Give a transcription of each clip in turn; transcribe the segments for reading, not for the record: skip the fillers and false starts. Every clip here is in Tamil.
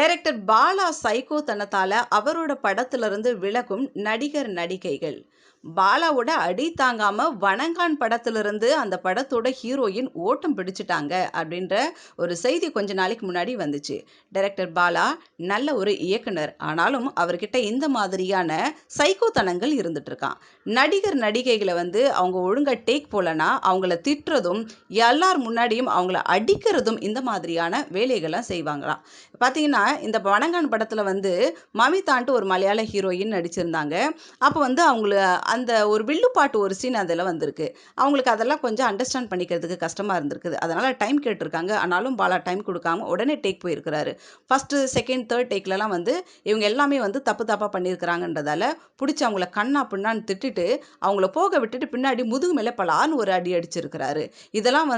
டைரக்டர் பாலா சைக்கோ தனத்தால அவரோட படத்திலிருந்து விலகும் நடிகர் நடிகைகள். பாலாவோட அடி தாங்காம வணங்கான் படத்திலிருந்து அந்த படத்தோட ஹீரோயின் ஓட்டம் பிடிச்சிட்டாங்க அப்படின்ற ஒரு செய்தி கொஞ்ச நாளைக்கு முன்னாடி வந்துச்சு. டைரக்டர் பாலா நல்ல ஒரு இயக்குனர், ஆனாலும் அவர்கிட்ட இந்த மாதிரியான சைக்கோத்தனங்கள் இருந்துட்டு இருக்கான். நடிகர் நடிகைகளை அவங்க ஒழுங்கா டேக் போலனா அவங்கள திட்டுறதும் எல்லார் முன்னாடியும் அவங்கள அடிக்கிறதும் இந்த மாதிரியான வேலைகள்லாம் செய்வாங்களாம். பார்த்தீங்கன்னா இந்த வணங்கான் படத்தில் மமிதான்ட்டு ஒரு மலையாள ஹீரோயின் நடிச்சிருந்தாங்க. அப்போ அவங்கள அந்த ஒரு வில்லுப்பாட்டு ஒரு சீன் அதில் வந்திருக்கு. அவங்களுக்கு அதெல்லாம் கொஞ்சம் அண்டர்ஸ்டாண்ட் பண்ணிக்கிறதுக்கு கஷ்டமாக இருந்திருக்குது. அதனால் டைம் கேட்டிருக்காங்க. ஆனாலும் பாலா டைம் கொடுக்காம உடனே டேக் போயிருக்கிறாரு. ஃபஸ்ட்டு செகண்ட் தேர்ட் டேக்லலாம் இவங்க எல்லாமே தப்பு தப்பாக பண்ணியிருக்கிறாங்கன்றதால பிடிச்சி அவங்கள கண்ணா பின்னான்னு திட்டிட்டு அவங்கள போக விட்டுட்டு பின்னாடி முதுகு மேலே பலான்னு ஒரு அடி அடிச்சிருக்கிறாரு. இதெல்லாம்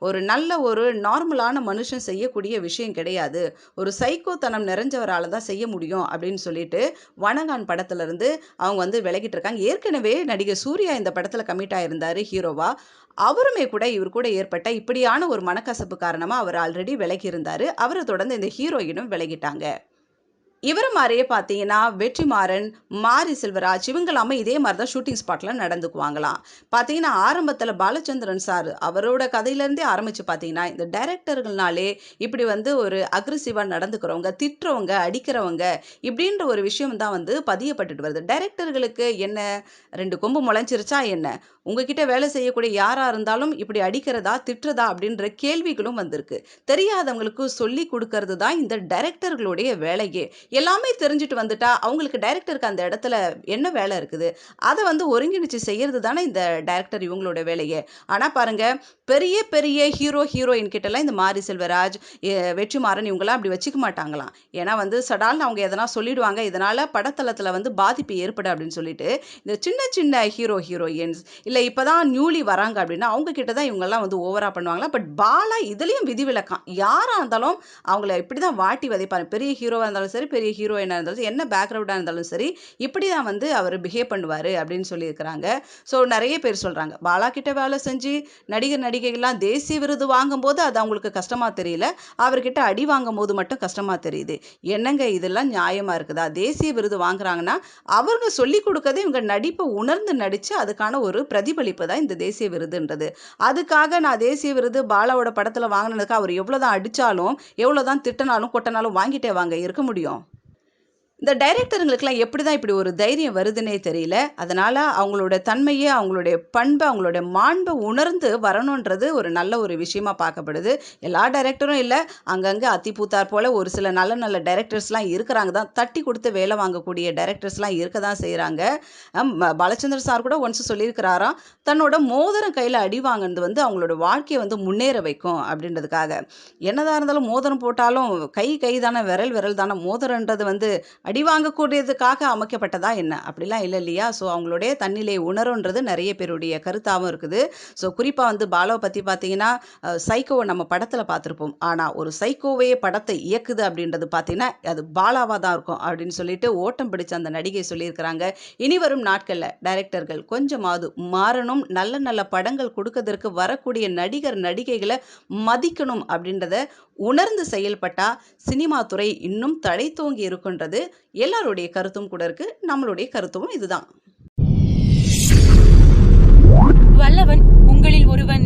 ஒரு நல்ல ஒரு நார்மலான மனுஷன் செய்யக்கூடிய விஷயம் கிடையாது. ஒரு சைக்கோத்தனம் நிறைஞ்சவரால் தான் செய்ய முடியும் அப்படின்னு சொல்லிட்டு வணங்கான் படத்துலேருந்து அவங்க விலகிட்டு இருக்காங்க. ஏற்கனவே நடிகர் சூர்யா இந்த படத்தில் கமிட் ஆயிருந்தாரு ஹீரோவா. அவருமே கூட இவர் கூட ஏற்பட்ட இப்படியான ஒரு மனக்கசப்பு காரணமாக அவர் ஆல்ரெடி விலகி இருந்தார். அவரை தொடர்ந்து இந்த ஹீரோயினும் விலகிட்டாங்க. இவரை மாதிரியே பார்த்தீங்கன்னா வெற்றிமாறன், மாரி செல்வராஜ் இவங்களாமே இதே மாதிரி தான் ஷூட்டிங் ஸ்பாட்டில் நடந்துக்குவாங்களாம். பார்த்தீங்கன்னா ஆரம்பத்தில் பாலச்சந்திரன் சார் அவரோட கதையிலேருந்தே ஆரம்பித்து பார்த்தீங்கன்னா இந்த டைரக்டர்கள்னாலே இப்படி ஒரு அக்ரெசிவாக நடந்துக்கிறவங்க, திட்டுறவங்க, அடிக்கிறவங்க இப்படின்ற ஒரு விஷயம் தான் பதியப்பட்டுட்டு வருது. டைரக்டர்களுக்கு என்ன 2 கொம்பு முளைஞ்சிருச்சா என்ன? உங்ககிட்ட வேலை செய்யக்கூடிய யாராக இருந்தாலும் இப்படி அடிக்கிறதா திட்டுறதா அப்படின்ற கேள்விகளும் வந்திருக்கு. தெரியாதவங்களுக்கு சொல்லி கொடுக்கறது தான் இந்த டைரக்டர்களுடைய வேலையே. எல்லாமே தெரிஞ்சுட்டு வந்துட்டா அவங்களுக்கு டைரக்டருக்கு அந்த இடத்துல என்ன வேலை இருக்குது? அதை ஒருங்கிணைச்சு செய்யறது தானே இந்த டைரக்டர் இவங்களோட வேலையே. ஆனால் பாருங்க, பெரிய பெரிய ஹீரோயின் கிட்டலாம் இந்த மாரி செல்வராஜ், வெற்றிமாறன் இவங்கெல்லாம் அப்படி வச்சுக்க மாட்டாங்களாம். ஏன்னா சடால்னு அவங்க எதனா சொல்லிடுவாங்க, இதனால படத்தளத்தில் பாதிப்பு ஏற்படும் அப்படின்னு சொல்லிட்டு இந்த சின்ன சின்ன ஹீரோயின்ஸ் இல்லை இப்போதான் நியூலி வராங்க அப்படின்னா அவங்க கிட்ட தான் இவங்கெல்லாம் ஓவரா பண்ணுவாங்களா. பட் பாலா இதுலேயும் விதிவிலக்கான். யாராக இருந்தாலும் அவங்கள இப்படி தான் வாட்டி வதைப்பாரு. பெரிய ஹீரோவாக இருந்தாலும் சரி, பெரிய ஹீரோயினாக இருந்தாலும் சரி, என்ன பேக்ரவுண்டாக இருந்தாலும் சரி, இப்படி தான் அவர் பிஹேவ் பண்ணுவார் அப்படின்னு சொல்லியிருக்கிறாங்க. ஸோ நிறைய பேர் சொல்கிறாங்க பாலா கிட்ட வேலை செஞ்சு நடிகர் நடிகைகள்லாம் தேசிய விருது வாங்கும்போது அது அவங்களுக்கு கஷ்டமாக தெரியல, அவர்கிட்ட அடி வாங்கும் போது மட்டும் கஷ்டமாக தெரியுது. என்னங்க இதெல்லாம் நியாயமாக இருக்குதா? தேசிய விருது வாங்குறாங்கன்னா அவங்க சொல்லி கொடுக்கறதே இவங்க நடிப்பை உணர்ந்து நடித்து அதுக்கான ஒரு பிரதிபலிப்பு தான் இந்த தேசிய விருதுன்றது. அதுக்காக நான் தேசிய விருது பாலாவோட படத்தில் வாங்கினதுக்கு அவர் எவ்வளோதான் அடித்தாலும் எவ்வளோதான் திட்டினாலும் கொட்டினாலும் வாங்கிட்டே வாங்க இருக்க முடியும். இந்த டைரக்டருங்களுக்கெல்லாம் எப்படி தான் இப்படி ஒரு தைரியம் வருதுன்னே தெரியல. அதனால் அவங்களோட தன்மையை, அவங்களுடைய பண்பை, அவங்களோட மாண்பை உணர்ந்து வரணுன்றது ஒரு நல்ல ஒரு விஷயமா பார்க்கப்படுது. எல்லா டைரக்டரும் இல்லை, அங்கங்கே அத்திப்பூத்தார் போல் ஒரு சில நல்ல நல்ல டைரக்டர்ஸ்லாம் இருக்கிறாங்க தான். தட்டி கொடுத்து வேலை வாங்கக்கூடிய டைரக்டர்ஸ்லாம் இருக்க தான் செய்கிறாங்க. பாலச்சந்திரன் சார் கூட ஒன்ஸ் சொல்லியிருக்கிறாராம், தன்னோட மோதிரம் கையில் அடி வாங்கினது அவங்களோட வாழ்க்கையை முன்னேற வைக்கும் அப்படின்றதுக்காக. என்னதான் இருந்தாலும் மோதிரம் போட்டாலும் கை தானே, விரல் தானே. மோதிரன்றது அடி வாங்கக்கூடியதுக்காக அமைக்கப்பட்டதா என்ன? அப்படிலாம் இல்லை இல்லையா? ஸோ அவங்களுடைய தன்னிலை உணருன்றது நிறைய பேருடைய கருத்தாகவும் இருக்குது. ஸோ குறிப்பாக பாலாவை பற்றி பார்த்தீங்கன்னா சைக்கோவை நம்ம படத்தில் பார்த்துருப்போம். ஆனால் ஒரு சைக்கோவையே படத்தை இயக்குது அப்படின்றது பார்த்தீங்கன்னா அது பாலாவாக தான் இருக்கும் அப்படின்னு சொல்லிட்டு ஓட்டம் பிடிச்ச அந்த நடிகை சொல்லியிருக்கிறாங்க. இனி வரும் நாட்களில் டைரக்டர்கள் கொஞ்சமாவது மாறணும், நல்ல நல்ல படங்கள் கொடுக்கறதற்கு வரக்கூடிய நடிகர் நடிகைகளை மதிக்கணும் அப்படின்றத உணர்ந்து செயல்பட்டா சினிமா துறை இன்னும் தழைத்தோங்கி இருக்குன்றது எல்லாருடைய கருத்தும் கூட இருக்கு. நம்மளுடைய கருத்தும் இதுதான். வல்லவன் உங்களில் ஒருவன்